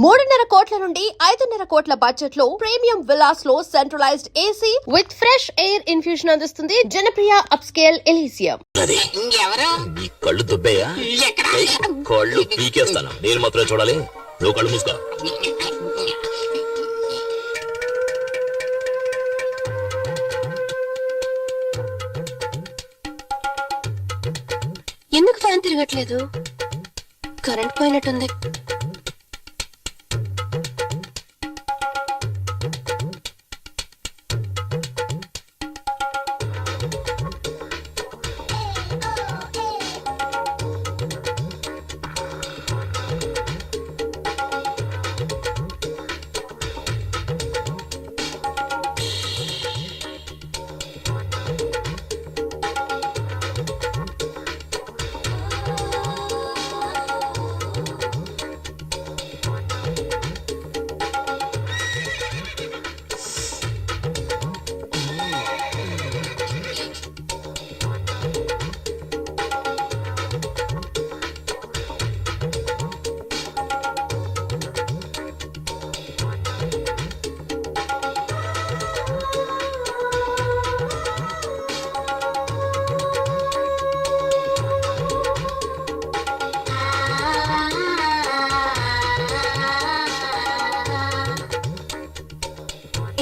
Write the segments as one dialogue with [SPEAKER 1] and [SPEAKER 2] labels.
[SPEAKER 1] 3.5 కోట్ల నుండి 5.5 కోట్ల బడ్జెట్ లో ప్రీమియం విల్లాస్ లో centralized AC with fresh air infusion అందిస్తుంది జనప్రియ అప్స్కేల్ ఎలీసియం.
[SPEAKER 2] నీ కళ్ళు దుబ్బయ్యా, కళ్ళు పీకేస్తాను. నేను మాత్రం చూడాలి, నువ్వు కళ్ళు మూసుకో.
[SPEAKER 3] ఎందుకు ఫ్యాన్ తిరగట్లేదు? కరెంట్ పోయినట్టుంది.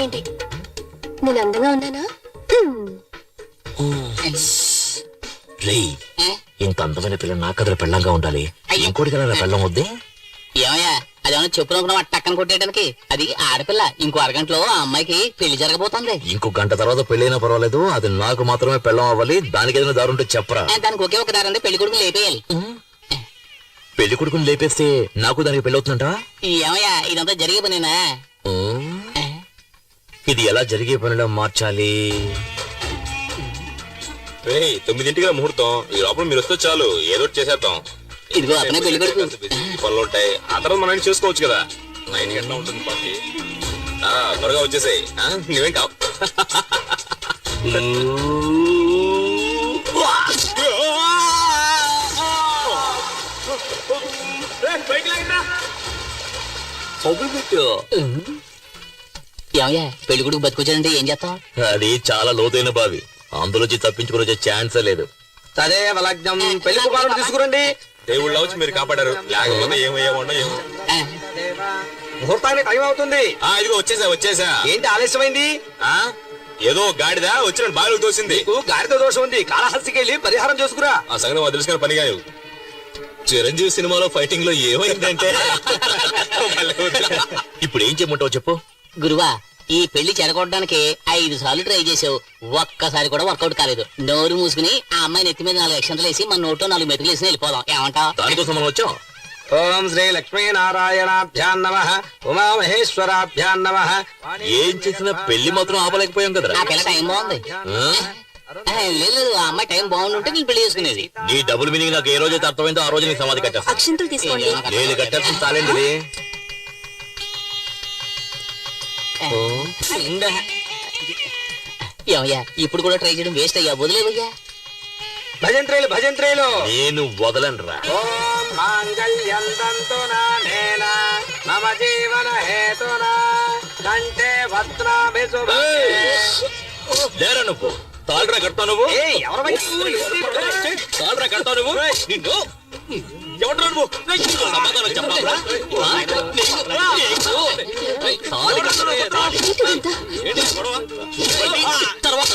[SPEAKER 3] ఏంటి, నేను అందంగా ఉన్నానా?
[SPEAKER 2] ఇంత అందమైన పిల్ల నా కథల పెళ్ళంగా ఉండాలి. ఇంకోటి కదా పెళ్ళం వద్దే.
[SPEAKER 4] ఏమయ్యా, అదేమన్నా చెప్పుకున్నప్పుడు టక్కన కొట్టేయడానికి? అది ఆడపిల్ల. ఇంకో అరగంటలో ఆ అమ్మాయికి పెళ్లి జరగబోతోంది.
[SPEAKER 2] ఇంకో గంట తర్వాత పెళ్ళైనా పర్వాలేదు, అది నాకు మాత్రమే పెళ్ళం అవ్వాలి. దానికి ఏదైనా దారి ఉంటే చెప్పరా?
[SPEAKER 4] దానికి ఒకే ఒక దారి ఉంది, పెళ్లి కొడుకుని లేపేయాలి.
[SPEAKER 2] పెళ్లి కొడుకుని లేపేస్తే నాకు దానికి పెళ్లి అవుతుందంట.
[SPEAKER 4] ఏమయ్యా, ఇదంతా జరిగే పనేనా?
[SPEAKER 2] ఇది ఎలా జరిగే పనిలో మార్చాలి?
[SPEAKER 5] 9ంటికి ముహూర్తం. ఈ లోపల మీరు వస్తే చాలు, ఏదో చేసేద్దాం.
[SPEAKER 4] ఇదిగో అతనే పెళ్లి కొడుకు.
[SPEAKER 5] పనులు ఉంటాయి, ఆ తర్వాత మనం చేసుకోవచ్చు కదా. 9 గంటల ఉంటుంది పార్టీ. త్వరగా వచ్చేసాయి, నువ్వేం కావు. ఏమయ్యా, పెళ్లి కొడుకు బతికొచ్చాడంటే ఏం చేస్తాం?
[SPEAKER 2] అది చాలా లోతైన బావి, అందులోంచి తప్పించుకుని వచ్చే ఛాన్సే లేదు.
[SPEAKER 6] సరే వలగ్నం, పెళ్లి కుమారుడు తీసుకురండి.
[SPEAKER 5] దేవుళ్ళ వచ్చి మీరు కాపాడారు, లేకపోతే ఏమయ్యేమో ఏమో.
[SPEAKER 6] ముహూర్తానికి టైం అవుతుంది.
[SPEAKER 5] ఇదిగో వచ్చేసా.
[SPEAKER 6] ఏంటి ఆలస్యమైంది?
[SPEAKER 5] ఏదో గాడిదా వచ్చిన బాగా తోసింది.
[SPEAKER 6] గాడిద దోషం ఉంది, కాళహస్తికి వెళ్ళి పరిహారం చేసుకురా.
[SPEAKER 5] ఆ సంగతి మాకు తెలుసుకున్న పని కాదు.
[SPEAKER 2] చిరంజీవి సినిమాలో ఫైటింగ్ లో ఏమైందంటే ఇప్పుడు ఏం చేయమంటావు చెప్పు.
[SPEAKER 4] గురువా, ఈ పెళ్లి చెడగొట్టడానికి 5 సార్లు ట్రై చేసావు, ఒక్కసారి కూడా వర్కౌట్ కాలేదు. నోరు మూసుకుని ఆ అమ్మాయి నెత్తి మీద 4 అక్షంతలు వేసి మన నోట్లో 4 మెతుకులు వేసి వెళ్ళిపోదాం. ఏమంటావు?
[SPEAKER 2] దానికోసం మనం వచ్చాం.
[SPEAKER 6] ఓం శ్రీ లక్ష్మీ నారాయణాభ్యాం నమః, ఉమామహేశ్వరాభ్యాం నమః.
[SPEAKER 2] ఏం చేసినా పెళ్లి మాత్రం ఆపలేకపోయాం కదరా.
[SPEAKER 4] ఆ పిల్ల టైం బాగుంది. లేదు, ఆ అమ్మాయి టైం బాగుంటుంటే నేను పెళ్లి చేసుకునేది.
[SPEAKER 2] నీ డబుల్ మీనింగ్ నాకు ఏ రోజైతే అర్థమైందో ఆ రోజు నీ సమాధి కట్టేస్తా.
[SPEAKER 3] అక్షంతలు తీసుకోండి.
[SPEAKER 2] నేను కట్టేస్తా చాలండి.
[SPEAKER 4] ఏమయ్యా, ఇప్పుడు కూడా ట్రై చేయడం వేస్ట్ అయ్యా, వదిలేవయ్యా.
[SPEAKER 6] భజంత్రేలు
[SPEAKER 2] నేను వదలను రా.
[SPEAKER 6] ఓం మాంగళ్యం తంతునా నేన మమ జీవన హేతునా కంఠే భద్రాభి శుభే.
[SPEAKER 2] లేరా నువ్వు? తాళరా కడతావు నువ్వు? తాళరా కడతావు నువ్వు? నిన్ను ఎవరు నువ్వు? సమాధానం చెప్పాలా? తర్వాత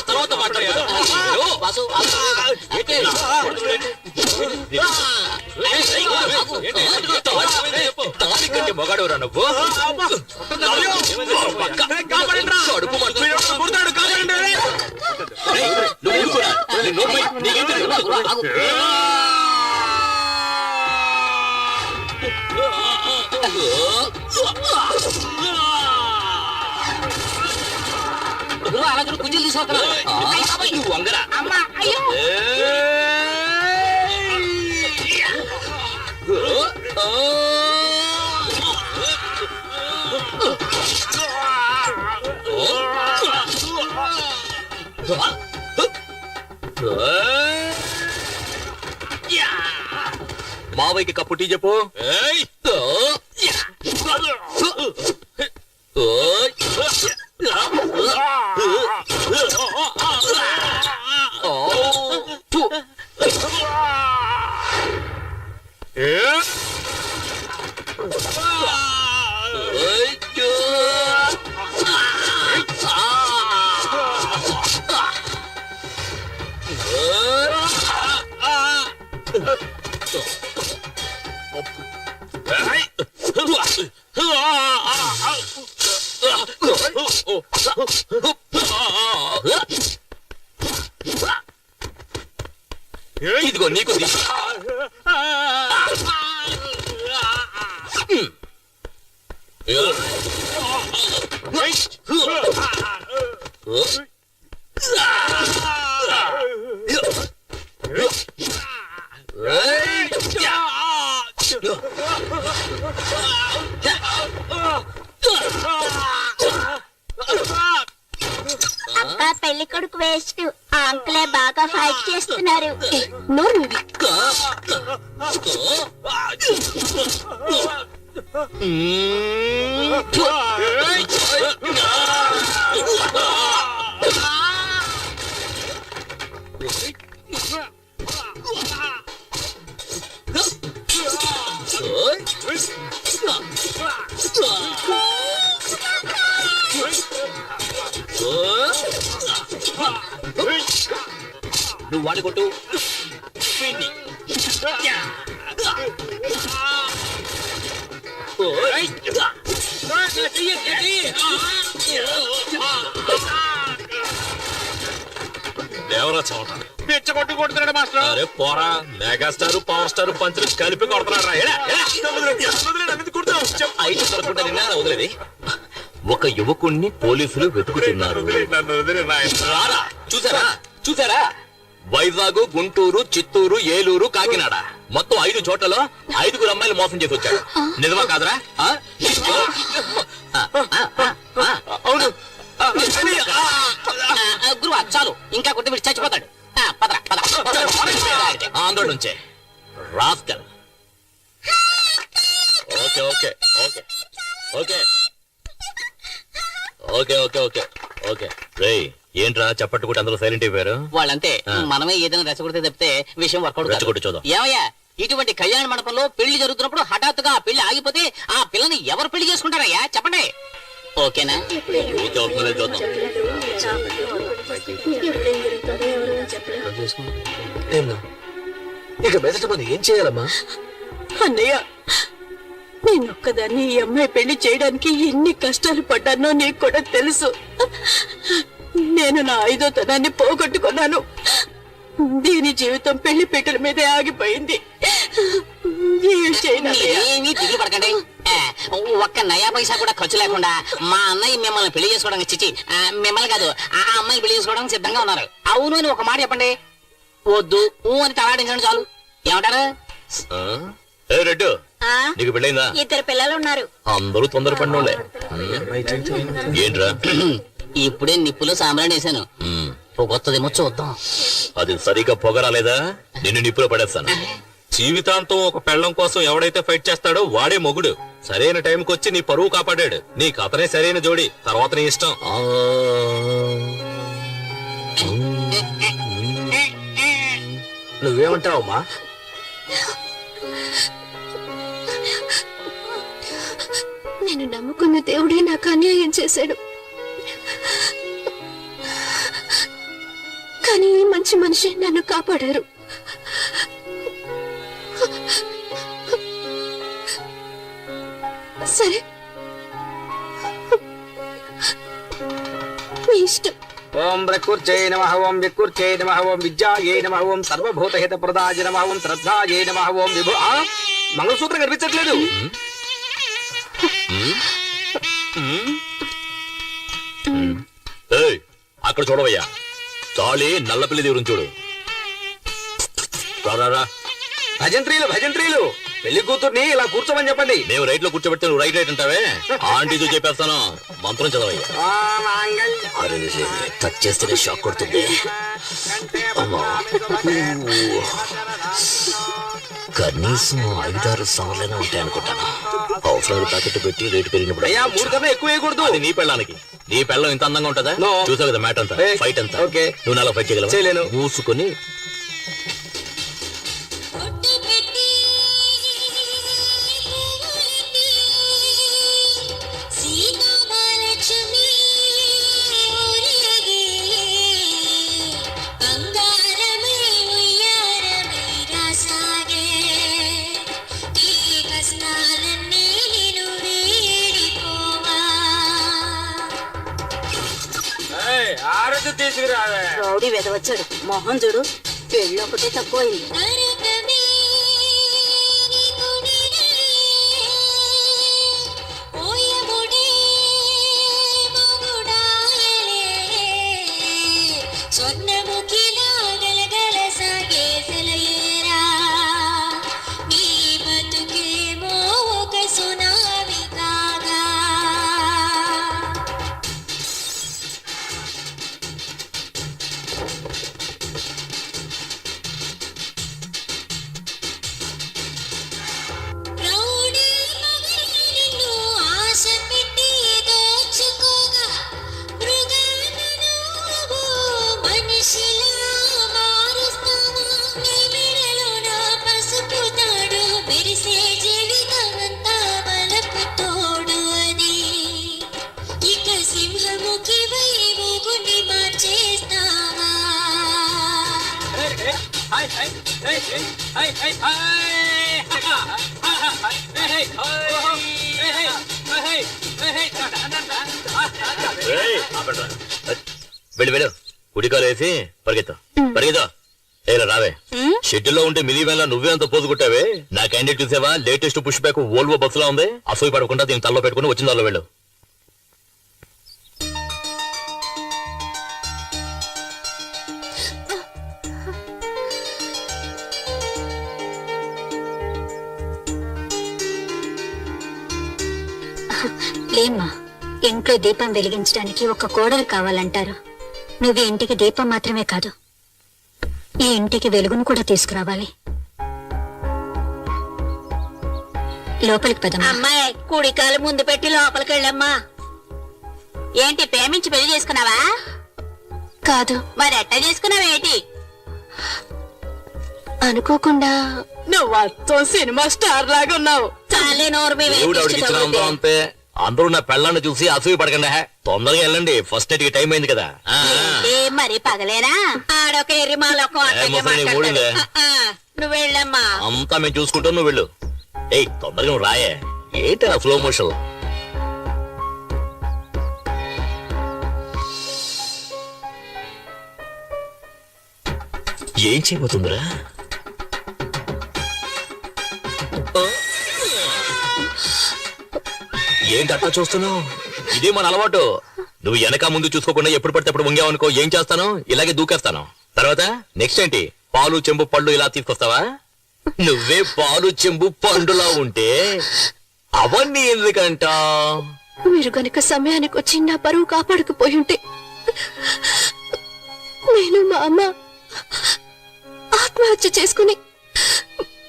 [SPEAKER 2] తాళి కంటే మొగాడురా నువ్వు? కడుపు మంటున్నాడు.
[SPEAKER 4] అలా కుర్చీలు తీసుకొస్తున్నా.
[SPEAKER 2] వంగరా మావయ్యకి కప్పు టీ చెప్పు. ఇదిగో నీకు
[SPEAKER 7] అక్క పెళ్లి కొడుకు వేస్ట్ ఆ అంకులే బాగా ఫైట్ చేస్తున్నారు.
[SPEAKER 3] నోరు మూవి.
[SPEAKER 2] నువ్వు వాడి కొట్టు.
[SPEAKER 5] దేవరా చోట పిచ్చ కొట్టు కొడుతున్నాడు మాస్టర్. అరే పోరా, మెగాస్టార్ పవర్ స్టార్ పంచులు కలిపి కొడుతున్నాడు రా.
[SPEAKER 2] అయితే దొరకకుండా నిన్న వదిలేది. ఒక యువకుణ్ణి పోలీసులు వెతుకుతున్నారు. రారా, చూసారా వైజాగ్, గుంటూరు, చిత్తూరు, ఏలూరు, కాకినాడ మొత్తం 5 చోట్లలో 5 అమ్మాయిలు మోసం చేసి వచ్చాడు. నిజమా కాదురా?
[SPEAKER 5] అవును.
[SPEAKER 4] గురువా చాలు, ఇంకా కొట్టి వీడు చచ్చిపోతాడు. పదరా
[SPEAKER 2] ఆంధ్ర నుంచే rascal. Okay okay okay okay okay okay okay okay రేయ్, ఏంట్రా చప్పట్టు కూడా అందరూ సైలెంట్ అయిపోయారు?
[SPEAKER 4] వాళ్ళంతే. మనమే ఏదైనా రెచ్చగొడితే తప్పితే విషయం వర్కౌట్
[SPEAKER 2] రెచ్చగొట్టు చూద్దాం.
[SPEAKER 4] ఏమయ్యా, ఇటువంటి కళ్యాణ మండపంలో పెళ్లి జరుగుతున్నప్పుడు హఠాత్తుగా ఆ పెళ్లి ఆగిపోతే ఆ పిల్లని ఎవరు పెళ్లి చేసుకుంటారయ్యా చెప్పండి. ఓకేనా?
[SPEAKER 2] ఓకే అవుతుందో చూద్దాం.
[SPEAKER 8] ఇక మెదట మనం ఏం చేయాలమ్మా?
[SPEAKER 3] అన్నయ్య, నేనొక్కదాన్ని ఈ అమ్మాయి పెళ్లి చేయడానికి ఎన్ని కష్టాలు పడ్డానో నీకు కూడా తెలుసు. నేను నా 5వ తనాన్ని పోగొట్టుకున్నాను. దీని జీవితం పెళ్లి పీటల మీదే ఆగిపోయింది. ఏం చేయను అన్నయ్య?
[SPEAKER 4] ఏమీ దిగులు పడకండి. ఒక్క నయా పైసా కూడా ఖర్చు లేకుండా మా అన్నయ్య మిమ్మల్ని పెళ్లి చేసుకోవడానికి చిచి మిమ్మల్ని కాదు ఆ అమ్మాయిని పెళ్లి చేసుకోవడానికి సిద్ధంగా ఉన్నారు. అవును అని ఒక మాట చెప్పండి. వద్దు అని తలాడించండి చాలు. ఏమంటారు?
[SPEAKER 2] ఏ రెడ్డు, నీకు పెళ్ళైందా?
[SPEAKER 7] 2 పిల్లలు ఉన్నారు.
[SPEAKER 2] అందరూ తొందరపడినోళ్ళే. ఏంట్రా?
[SPEAKER 4] ఇప్పుడే నిప్పులో సాంబ్రాణి వేసాను. పొగొత్తదేమో చూద్దాం.
[SPEAKER 2] అది సరిగా పొగరాలేదా నిన్ను నిప్పులో పడేస్తాను.
[SPEAKER 5] జీవితాంతం ఒక పెళ్ళం కోసం ఎవడైతే ఫైట్ చేస్తాడో వాడే మొగుడు. సరైన టైంకి వచ్చి నీ పరువు కాపాడాడు. నీకు అతనే సరైన జోడి, తర్వాత నీ ఇష్టం.
[SPEAKER 8] నువ్వేమంటావమ్మా?
[SPEAKER 7] నేను నమ్ముకున్న దేవుడే నాకు అన్యాయం చేశాడు. కానీ ఈ మంచి మనిషి నన్ను కాపాడారు. సరే, మీ ఇష్టం.
[SPEAKER 6] ఓం ప్రకృత్యై నమః, ఓం వికృత్యై నమః, ఓం విద్యాయై నమః, ఓం సర్వభూతహిత ప్రదాయ నమః, ఓం శ్రద్ధాయై నమః, ఓం విభు. మంగళసూత్రం కనిపించట్లేదు.
[SPEAKER 2] ఏయ్, అక్కడ చూడవయ్యా, తాళి నల్లపిల్లి దేవుని చూడు. రా,
[SPEAKER 6] భజంత్రీలు పెళ్లి కూతుర్ని ఇలా కూర్చోమని చెప్పండి.
[SPEAKER 2] మేము రైట్ లో కూర్చోబెడితే నువ్వు రైట్ అంటావే. ఆంటీతో చెప్పేస్తాను, మంత్రం చదవయ్యా. అరే టచ్ చేస్తేనే షాక్ కొడుతుంది. కనీసం 5-6 సంవత్సరాలైనా ఉంటాయి అనుకుంటాను. అవసరాలు ప్యాకెట్ పెట్టి రేటు పెరిగినప్పుడు.
[SPEAKER 6] అయ్యా 3 కన్నా ఎక్కువ వేయకూడదు.
[SPEAKER 2] అది నీ పెళ్ళానికి. నీ పెళ్ళం ఇంత అందంగా ఉంటుందా? చూసావు కదా మ్యాట్ అంతా, ఫైట్ అంతా.
[SPEAKER 6] ఓకే,
[SPEAKER 2] నువ్వు నాలో ఫైట్ చేయగలవా?
[SPEAKER 6] చేయలేను.
[SPEAKER 2] మూసుకొని
[SPEAKER 6] తీసుకురావే.
[SPEAKER 3] రౌడీ వెదవచ్చాడు మొహం చూడు పెళ్ళి ఒకటే తక్కువైంది.
[SPEAKER 2] వెళ్ళు వెళ్ళు కుడికాలు వేసి పరిగెత్తా పరిగెత్తా ఏలా రావే. షెడ్యూల్లో ఉంటే మినీ వ్యాన్ లా నువ్వే అంత పోజు కొట్టావే. నా క్యాండిడేట్ చూసావా? లేటెస్ట్ పుష్ బ్యాక్ వోల్వో బస్సులా ఉంది. అసూయ పడకుండా దీన్ని తల్లో పెట్టుకుని వచ్చిన దానిలో వెళ్ళు.
[SPEAKER 7] లేమ్మా, ఇంట్లో దీపం వెలిగించడానికి ఒక కోడలు కావాలంటారు. నువ్వు ఈ ఇంటికి దీపం మాత్రమే కాదు, ఈ ఇంటికి వెలుగును కూడా తీసుకురావాలి. లోపలికి పదమ్మా.
[SPEAKER 3] అమ్మాయి కుడికాలు ముందు పెట్టి లోపలికి వెళ్ళమ్మా. ఏంటి ప్రేమించి పెళ్లి చేసుకున్నావా?
[SPEAKER 1] కాదు,
[SPEAKER 3] మరి ఎట్ట చేసుకున్నావేంటి?
[SPEAKER 1] అనుకోకుండా.
[SPEAKER 3] నువ్వు అచ్చం సినిమా స్టార్ లాగా ఉన్నావు. చాలే నోరు మీద
[SPEAKER 2] దేవుడు ఆవిడకి ఇచ్చిన అందం అంతే. అందరూ నా పెళ్ళాన్ని చూసి అసూయ పడకండి. తొందరగా వెళ్ళండి, ఫస్ట్ నైట్ కి టైం అయింది కదా.
[SPEAKER 3] మరి పగలేనా? ఆడొక ఎర్రిమాలొక్క
[SPEAKER 2] మూడిందే
[SPEAKER 3] నువ్వు వెళ్ళమ్మా.
[SPEAKER 2] అంతా మేము చూసుకుంటాం, నువ్వు వెళ్ళు. ఏయ్ తొందరగా నువ్వు రాయే. ఏంటి నా స్లో మోషన్? ఏం చేయబోతుందిరా? ఏంటి అట్లా చూస్తున్నావు? ఇదే మన అలవాటు. నువ్వు వెనక ముందు చూసుకోకుండా ఎప్పుడు పడితే అప్పుడు వంగావనుకో, ఏం చేస్తాను? ఇలాగే దూకేస్తాను. తర్వాత నెక్స్ట్ ఏంటి? పాలు చెంబు పళ్ళు ఇలా తీసుకొస్తావా? నువ్వే పాలు చెంబు పండులా ఉంటే అవన్నీ ఎందుకంట?
[SPEAKER 1] మీరు గనుక సమయానికి వచ్చి నా పరువు కాపాడకపోయి ఉంటే నేను మా అమ్మ ఆత్మహత్య చేసుకుని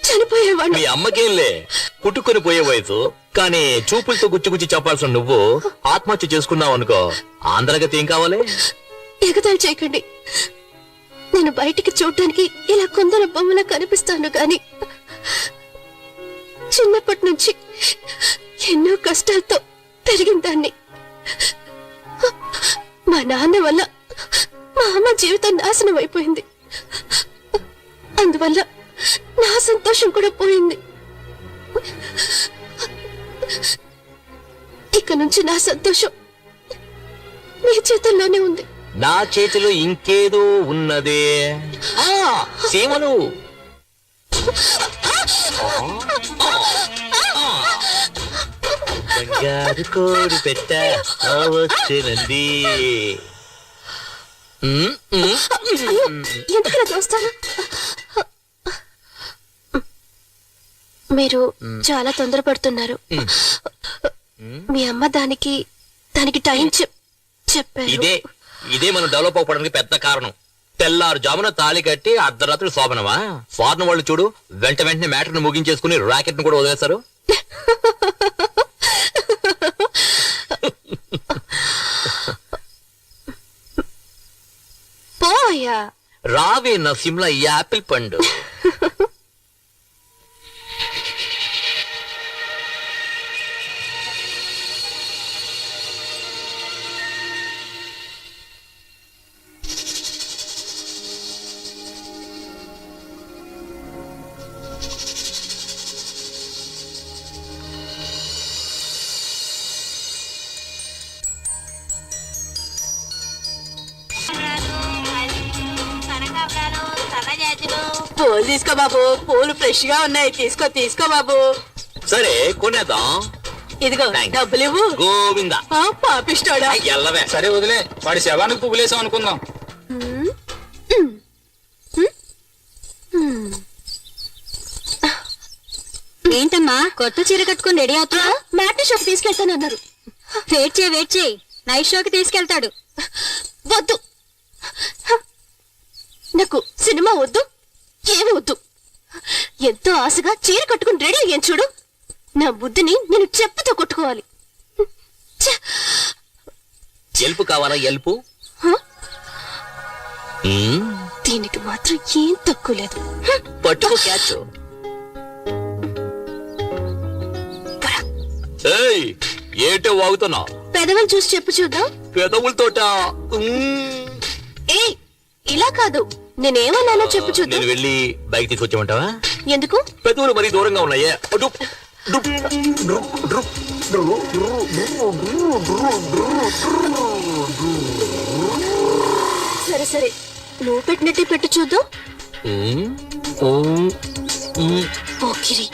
[SPEAKER 1] చనిపోయేవాడిని.
[SPEAKER 2] మీ అమ్మకేంలే, పుట్టుకొని పోయే వయసు. కానీ చూపులతో గుచ్చి చెప్పాల్సిన నువ్వు ఆత్మహత్య చేసుకున్నావు అనుకో, ఆంధ్రగతి ఏం కావాలి?
[SPEAKER 1] ఎగతాళి చేయకండి. నేను బయటికి చూడటానికి ఇలా కొందరు బొమ్మలా కనిపిస్తాను గాని చిన్నప్పటి నుంచి ఎన్నో కష్టాలతో పెరిగిన దాన్ని. మా నాన్న వల్ల మా అమ్మ జీవితం నాశనం అయిపోయింది. అందువల్ల నా సంతోషం కూడా పోయింది. ఇక నుంచి నా సంతోషం మీ చేతుల్లోనే ఉంది.
[SPEAKER 2] నా చేతిలో ఇంకేదో ఉన్నదే. సీమలు బంగారు కోడి పెట్ట వచ్చినంది.
[SPEAKER 1] ఎందుకు చూస్తాను? మీరు చాలా తొందరపడుతున్నారు. మీ అమ్మ దానికి టైం చెప్పారు.
[SPEAKER 2] ఇదే మనం డెవలప్ అవ్వడానికి పెద్ద కారణం. తెల్లారు జామున తాళి కట్టి అర్ధరాత్రి శోభనమా? ఫారెన్ వాళ్ళు చూడు, వెంటనే మ్యాటర్ ను ముగించేసుకుని రాకెట్ ను కూడా వదిలేస్తారు.
[SPEAKER 1] పోయా
[SPEAKER 2] రావే నా సిమ్లా యాపిల్ పండు.
[SPEAKER 3] పూలు తీసుకో బాబు, పూలు ఫ్రెష్ గా ఉన్నాయి. తీసుకో తీసుకో బాబు.
[SPEAKER 2] సరే కొనేద్దాం.
[SPEAKER 3] ఇదిగో
[SPEAKER 2] Thanks.
[SPEAKER 3] డబ్బులు ఇవ్వు.
[SPEAKER 2] గోవిందా.
[SPEAKER 3] పాపిస్తాడా?
[SPEAKER 2] ఎల్లవే.
[SPEAKER 6] సరే వదిలే, వాడి శవానికి పువ్వులేసాం అనుకుందాం.
[SPEAKER 7] ఏంటమ్మా కొత్త చీర కట్టుకుని రెడీ అవుతున్నా?
[SPEAKER 1] మ్యాట్ని షోకి తీసుకెళ్తానన్నారు.
[SPEAKER 7] వెయిట్ చేయి నైట్ షోకి తీసుకెళ్తాడు.
[SPEAKER 1] వద్దు, నాకు సినిమా వద్దు, ఏమి వద్దు. ఎంతో ఆశగా చీర కట్టుకుని రెడీ అయ్యాను చూడు. నా బుద్ధిని నేను చెప్పుతో కొట్టుకోవాలి. ఛ!
[SPEAKER 2] ఎల్పు కావాలా? ఎల్పు.
[SPEAKER 1] హ?
[SPEAKER 2] మ్మ్.
[SPEAKER 1] దీనికి మాత్రం ఏం తక్కువ లేదు.
[SPEAKER 2] పట్టుకో క్యాచ్. ఏయ్, ఏంటో వాగుతున్నావు?
[SPEAKER 1] పెదవులు చూసి చెప్పు చూద్దాం.
[SPEAKER 2] పెదవులతోట.
[SPEAKER 1] ఏ ఇలా కాదు, నేనేమన్నానో చెప్పు చూద్దాం.
[SPEAKER 2] నేను వెళ్ళి బైక్ తీసుకొచ్చామంటావా?
[SPEAKER 1] ఎందుకు?
[SPEAKER 2] పెదవులు మరీ దూరంగా ఉన్నాయే. అటు.
[SPEAKER 1] సరే సరే, నువ్వు పెట్టినట్టే పెట్టు చూద్దాం. పోకిరి.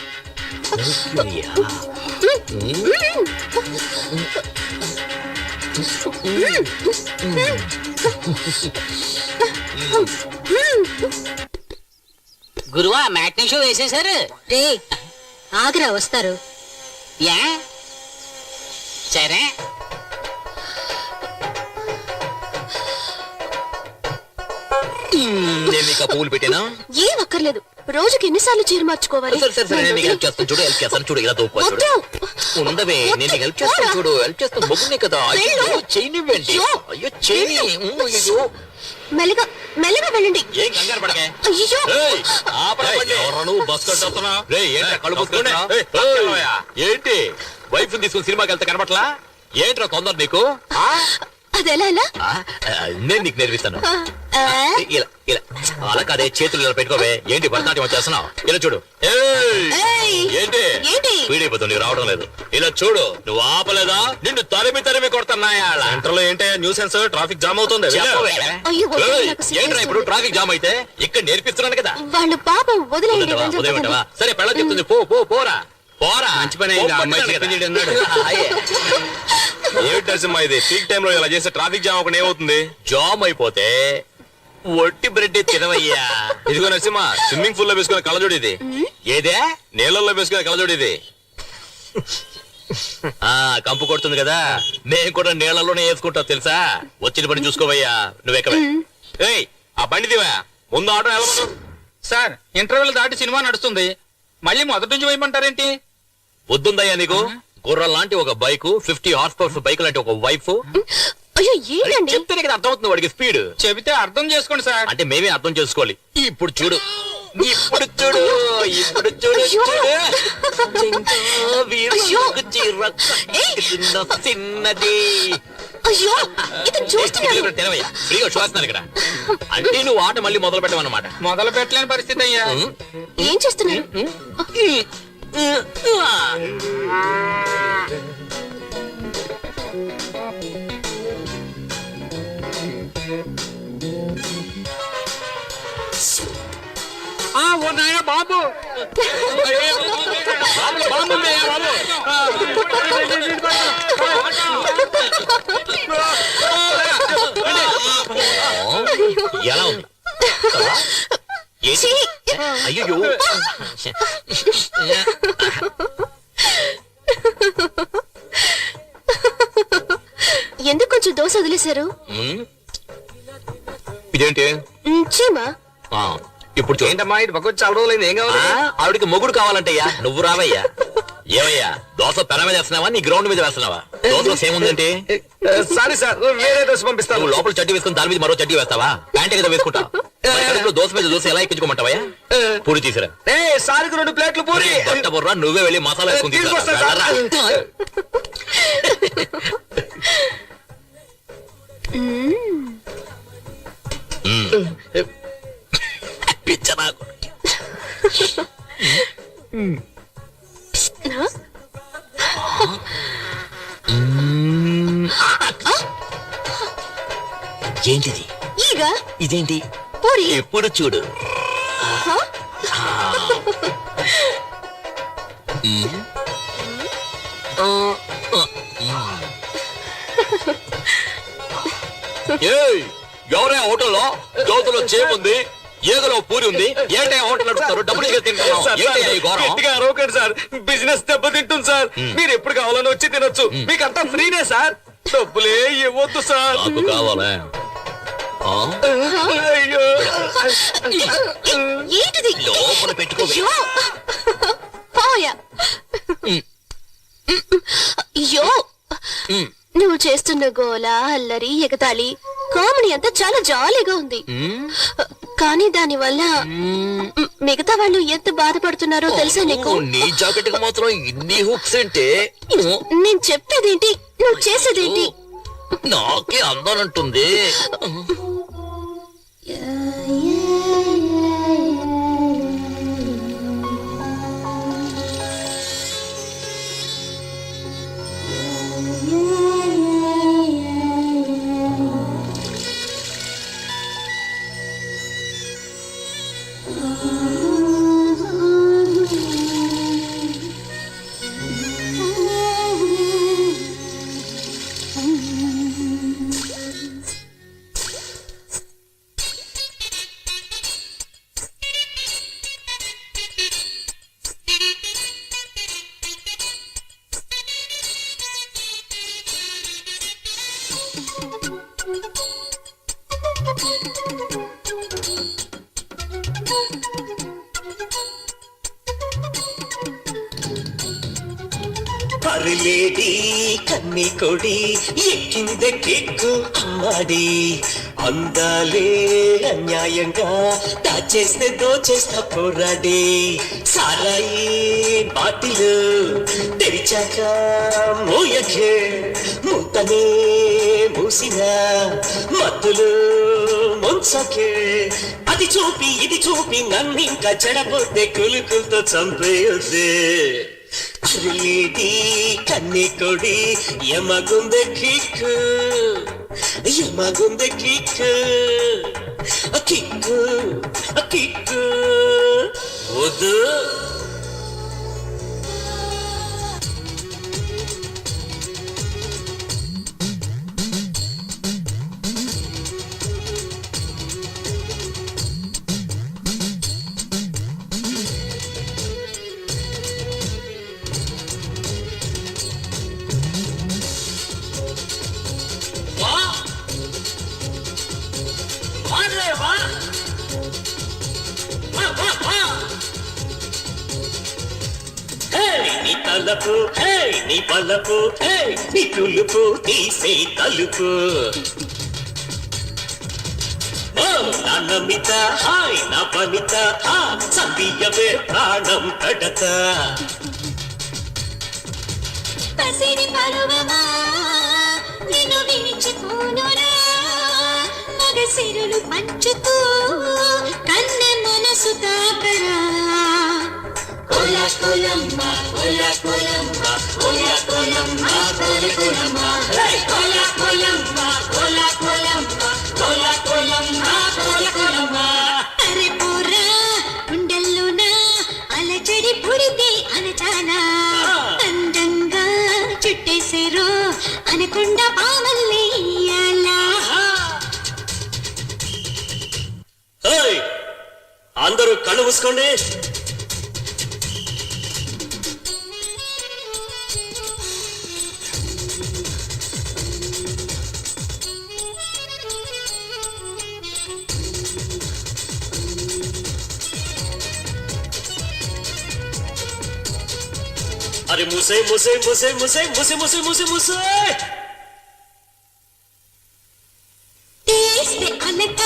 [SPEAKER 4] గురువా మ్యాట్నీ షో వేసేశారు.
[SPEAKER 7] రే ఆగరా వస్తారు.
[SPEAKER 4] యా సరే.
[SPEAKER 2] నేను నీకు ఆ పువ్వులు పెట్టానా?
[SPEAKER 1] ఏం అక్కర్లేదు, రోజుకి ఎన్నిసార్లు చీర మార్చుకోవాలి?
[SPEAKER 2] సరే సరే సరే, నేను నీకు హెల్ప్ చేస్తాను చూడు. హెల్ప్ చేస్తాను చూడు. ఇలా దూపా చూడు.
[SPEAKER 1] వద్దు.
[SPEAKER 2] ఉండవే, నేను నీకు హెల్ప్ చేస్తాను చూడు. హెల్ప్ చేస్తాను. మొగ్గునే కదా. అయ్యో చేయనివ్వండి. అయ్యో చేయని. అయ్యో
[SPEAKER 1] మెల్లగా మెల్లగా వెళ్ళండి.
[SPEAKER 2] ఏం కంగారు పడకే.
[SPEAKER 1] అయ్యో
[SPEAKER 2] బస్ కట్టొస్తున్నా. కళ్ళు మూసుకుంటా. ఏంటి వైఫ్ తీసుకుని సినిమాకి వెళ్తే కనబట్లా? ఏంట్రా తొందర నీకు?
[SPEAKER 1] అది ఎలా ఎలా?
[SPEAKER 2] నేను నీకు నేర్పిస్తాను. ఇలా ఇలా అలా కాదే, చేతులు ఇలా పెట్టుకోవే. ఏంటి భరతనాట్యం వచ్చేస్తున్నావు? ఇలా చూడు. ఏంటి
[SPEAKER 1] ఏంటి?
[SPEAKER 2] వీడైపోతుంది, రావడం లేదు. ఇలా చూడు. నువ్వు ఆపలేదా నిన్ను తరిమి కొడుతున్నాయా?
[SPEAKER 5] సెంటర్ లో ఏంటి న్యూసెన్స్? ట్రాఫిక్ జామ్ అవుతుంది.
[SPEAKER 1] అయ్యో, వద్దు, నాకు సిగ్గేస్తుంది.
[SPEAKER 2] ఏంట్రా ఇప్పుడు ట్రాఫిక్ జామ్ అయితే? ఇక్కడ నేర్పిస్తున్నాను కదా.
[SPEAKER 1] వాళ్ళు పాపం వదిలేయండి.
[SPEAKER 2] ఉదయం ఉంటావా? సరే పెళ్ళ చెప్తుంది. పోరా పోరా.
[SPEAKER 5] మంచి పని అయింది. ఆ అమ్మాయి చెప్పింది అన్నాడు. ఏమిటి నరసింహ ఇది? పీక్ టైం లో ఇలా చేస్తే ట్రాఫిక్ జామ్ ఒకటి ఏమవుతుంది?
[SPEAKER 2] జామ్ అయిపోతే ఒట్టి బ్రెడ్ తినవయ్యా.
[SPEAKER 5] ఇదిగో నరసింహ, స్విమ్మింగ్ పూల్ లో వేసుకునే కళ్ళజోడు ఇది.
[SPEAKER 2] ఏదే?
[SPEAKER 5] నీళ్ళల్లో వేసుకునే కళ్ళజోడు ఇది.
[SPEAKER 2] కంపు కొడుతుంది కదా. నేను కూడా నీళ్ళలోనే వేసుకుంటా తెలుసా. వచ్చిన పని చూసుకోవయ్యా. నువ్వెక్కవే.
[SPEAKER 5] ఏయ్, ఆ బండి దివా. ముందు ఆటో వెళ్ళమను.
[SPEAKER 6] సార్ ఇంటర్వెల్ దాటి సినిమా నడుస్తుంది, మళ్ళీ మొదటి నుంచి వేయమంటారేంటి?
[SPEAKER 2] వద్దుందయ్యా నీకు? గుర్రం లాంటి ఒక బైక్, 50 హార్స్ పవర్ బైక్ లాంటి ఒక వైఫ్.
[SPEAKER 1] అయ్యో ఏంటండి?
[SPEAKER 2] చెప్తేనే కదా అర్థమవుతుంది వాడికి స్పీడ్.
[SPEAKER 6] చెబితే అర్థం చేసుకోండి సార్.
[SPEAKER 2] అంటే మేమే అర్థం చేసుకోవాలి. ఇప్పుడు చూడు. ఇప్పుడు చూడు. ఇప్పుడు చూడు. చిన్నది.
[SPEAKER 1] అయ్యో, ఇది చూస్తున్నాను.
[SPEAKER 2] తినవయ్యా. ఫ్రీగా చూస్తున్నాను ఇక్కడ. అంటే నువ్వు ఆట మళ్ళీ మొదలు పెట్టమన్నమాట.
[SPEAKER 6] మొదలు పెట్టలేని పరిస్థితి అయ్యా.
[SPEAKER 1] ఏం చేస్తున్నారు?
[SPEAKER 6] ఓ నాయన బాబు,
[SPEAKER 2] ఎలా ఉంది? అయ్యో
[SPEAKER 1] ఎందుకు కొంచెం దోశ వదిలేశారు?
[SPEAKER 2] ఇదేంటి?
[SPEAKER 1] చీమా.
[SPEAKER 2] ఇప్పుడు చూడు.
[SPEAKER 6] ఏంటమ్మా ఇటు పక్క చాలా రోజులైంది, ఏం కావాలి?
[SPEAKER 2] ఆవిడికి మొగుడు కావాలంటయ్యా. నువ్వు రావయ్యా. ఏమయ్యా, దోశ పెన మీద వేస్తున్నావా నీ గ్రౌండ్ మీద వేస్తున్నావా? దోశలో ఏముందంటే?
[SPEAKER 6] సారీ సార్, వేరే డ్రెస్ పంపిస్తాను.
[SPEAKER 2] నువ్వు లోపల చడ్డీ వేసుకుని దాని మీద మరో చడ్డీ వేస్తావా? ప్యాంటే కదా వేసుకుంటా. దోశ మీద దోశ ఎలా ఎక్కించుకోమంటావయ్యా? పూరి తీసిరా.
[SPEAKER 6] సారికి 2 ప్లేట్లు పూరి.
[SPEAKER 2] బుర్రా, నువ్వే వెళ్ళి మసాలా వేసుకుని
[SPEAKER 6] తీసుకొస్తా
[SPEAKER 2] తీసుకురా.
[SPEAKER 6] సార్.
[SPEAKER 2] పిచ్చ నాకు. ఏంటిది?
[SPEAKER 1] ఈగ.
[SPEAKER 2] ఇదేంటి?
[SPEAKER 1] పూరి.
[SPEAKER 2] ఎప్పుడు చూడు. ఏయ్, ఎవరే హోటల్లో జ్యోతిలో చేముంది, ఏగలో పూరి ఉంది, ఏంటే హోటల్ నడుపుతారు, డబ్బులు ఇచ్చి తింటున్నావు. ఏంటి ఈ ఘోరం?
[SPEAKER 6] అరవకండి సార్, బిజినెస్ దెబ్బతింటుంది సార్. మీరు ఎప్పుడు కావాలని వచ్చి తినొచ్చు, మీకంతా ఫ్రీనే సార్. డబ్బులే ఇవ్వద్దు సార్.
[SPEAKER 2] నాకు కావాలా? ఆ?
[SPEAKER 6] అయ్యో
[SPEAKER 1] ఏంటిది?
[SPEAKER 2] లోపల పెట్టుకో.
[SPEAKER 1] అయ్యో! పోయా. అయ్యో, నువ్వు చేస్తున్న గోల, అల్లరి, ఎగతాళి, కామెడీ అంతా చాలా జాలీగా ఉంది. కానీ దాని వల్ల మిగతా వాళ్ళు ఎంత బాధపడుతున్నారో తెలుసా నీకు?
[SPEAKER 2] నీ జాకెట్ కి మాత్రం ఇన్ని హుక్స్ అంటే
[SPEAKER 1] నేను చెప్పేదేంటి, నువ్వు చేసేదేంటి?
[SPEAKER 2] నాకే అందానంటుంది.
[SPEAKER 9] పర్లేది కన్ని కొడి ఎక్కిందే కిక్కు అమ్మాడి అందాలే అన్యాయంగా దాచేస్తే దోచేస్తా పోరాడి సారాయి బాటిలు తెరిచాక మోయకే మూతనే మూసిన మత్తులు ముంచకే అది చూపి ఇది చూపి నన్నింకా చెడబొద్దే కులుకులతో చంపేయొద్దే కన్ని కొడి యమగుందె కిక్కు యమగుందె కిక్కు కిక్కు కిక్కు వద్దు. నీ తలపు హే నీ పలపు హే నీ తులుపు తీసే తలుపు నా నమిత హాయ్ నా పనిత హా సందీయవే ప్రాణం కడత
[SPEAKER 7] పసిడి పరువమా నిన్ను విడిచిపోనురా మగ సిరులు పంచుతూ కన్నె మనసు తాకరా కోలా కోలమ్మ కోలా కోలమ్మ కోలా కోలమ్మ కోలా కోలమ్మ కోలా కోలమ్మ కోలా కోలమ్మ కోలా కోలమ్మ కోలా కోలమ్మ అరే పోరా గుండెల్లోనా అలజడి పుడితే అనచానా అందంగా చుట్టేసేరో అనకుండా పామల్లి ఇయ్యాలా.
[SPEAKER 9] అందరూ కళ్ళు మూసుకోండి. అరే ముసే ముసే ముసే ముసే ముసే ముసే ముసే ముసే
[SPEAKER 7] తీస్తే అనక